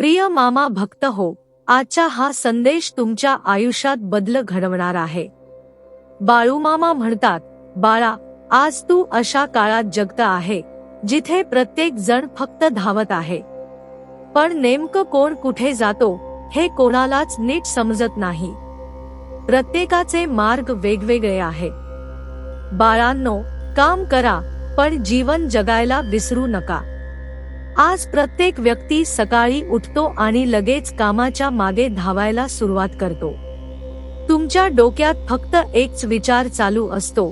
प्रिय मामा भक्त हो, आजचा हा संदेश तुमच्या आयुष्यात बदल घडवणार आहे। बाळूमामा म्हणतात, बाळा, आज तू अशा काळात जगत आहे जिथे प्रत्येक जण फक्त धावत आहे, पण नेमकं कोण कुठे जातो हे कोणालाच नीट समजत नाही। प्रत्येकाचे मार्ग वेगवेगळे आहे। बाळांनो, काम करा पण जीवन जगायला विसरू नका। आज प्रत्येक व्यक्ती सकाळी उठतो आणि लगेच कामाच्या मागे धावायला सुरुवात करतो। तुमच्या डोक्यात फक्त एकच विचार चालू असतो,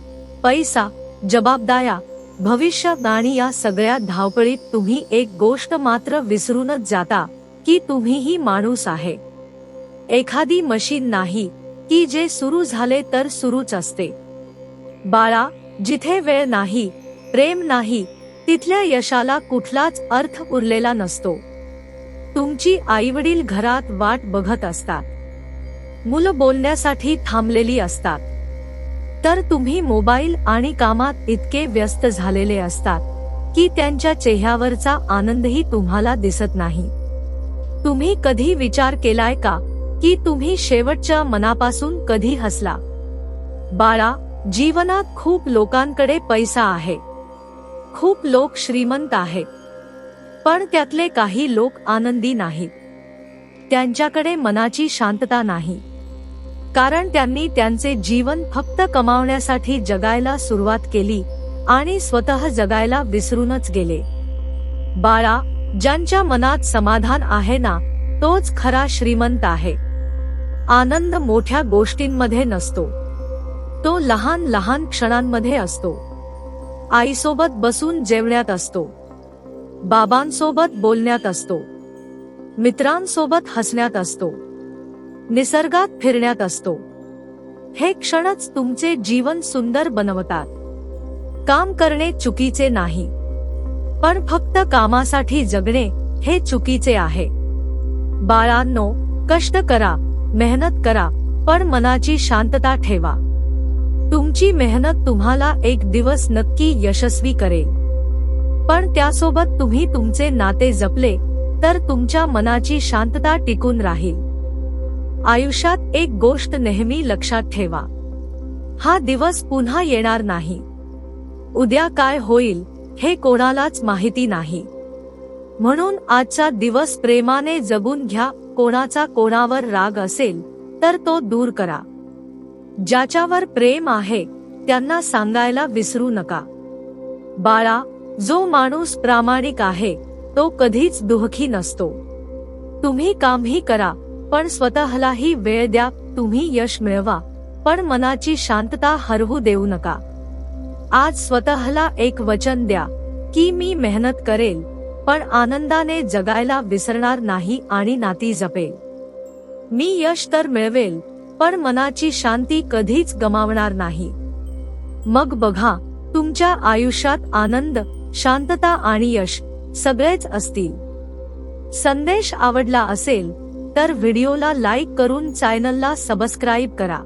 पैसा, जबाबदाऱ्या, भविष्य, आणि या सगळ्या धावपळीत तुम्ही एक गोष्ट मात्र विसरूनच जाता की तुम्हीही माणूस आहे। एखादी मशीन नाही की जे सुरू झाले तर सुरूच असते। बाळा, जिथे वेळ नाही, प्रेम नाही, तिथल्या यशाला कुठलाच अर्थ उरलेला नसतो। तुमची आईवडील घरात वाट बघत असतात, मुलं बोलण्यासाठी थांबलेली असतात, तर तुम्ही मोबाईल आणि कामात इतके व्यस्त झालेले असतात की त्यांच्या चेहऱ्यावरचा आनंदही तुम्हाला दिसत नाही। तुम्ही कधी विचार केलाय का की तुम्ही शेवटच्या मनापासून कधी हसला? बाळा, जीवनात खूप लोकांकडे पैसा आहे, खूप लोक श्रीमंत आहेत, पण त्यातले काही लोक आनंदी नाहीत। त्यांच्याकडे मनाची शांतता नाही, कारण त्यांनी त्यांचे जीवन फक्त कमावण्यासाठी जगायला सुरुवात केली आणि स्वतः जगायला विसरूनच गेले। बाळा, ज्यांच्या मनात समाधान आहे ना, तोच खरा श्रीमंत आहे। आनंद मोठ्या गोष्टींमध्ये नसतो, तो लहान लहान क्षणांमध्ये असतो। आईसोबत बसून जेवण्यात असतो, बाबांसोबत बोलण्यात असतो, मित्रांसोबत हसण्यात असतो, निसर्गात फिरण्यात असतो। हे क्षणच तुमचे जीवन सुंदर बनवतात। काम करणे चुकीचे नाही, पण फक्त कामासाठी जगणे हे चुकीचे आहे। बाळांनो, कष्ट करा, मेहनत करा, पण मनाची शांतता ठेवा। तुमची मेहनत तुम्हाला एक दिवस नक्की यशस्वी करेल, पण त्यासोबत तुम्ही तुमचे नाते जपले तर तुमच्या मनाची शांतता टिकून राहील। आयुष्यात एक गोष्ट नेहमी लक्षात ठेवा, हा दिवस पुन्हा येणार नाही। उद्या काय होईल हे कोणालाच माहिती नाही, म्हणून आजचा दिवस प्रेमाने जगून घ्या। कोणाचा कोणावर राग असेल तर तो दूर करा। ज्याच्यावर प्रेम आहे त्यांना सांगायला विसरू नका। बाळा, जो माणूस प्रामाणिक आहे तो कधीच दुःखी नसतो। तुम्ही कामही करा पण स्वतःलाही वेळ द्या। तुम्ही यश मिळवा पण मनाची शांतता हरवू देऊ नका। आज स्वतःला एक वचन द्या की मी मेहनत करेल पण आनंदाने जगायला विसरणार नाही आणि नाती जपेल। मी यश तर मिळवेल पण मनाची शांती कधीच गमावणार नाही। मग बघा, तुमच्या आयुष्यात आनंद, शांतता आणि यश सगळेच असतील। संदेश आवडला असेल तर व्हिडिओला लाईक करून चॅनलला सबस्क्राईब करा।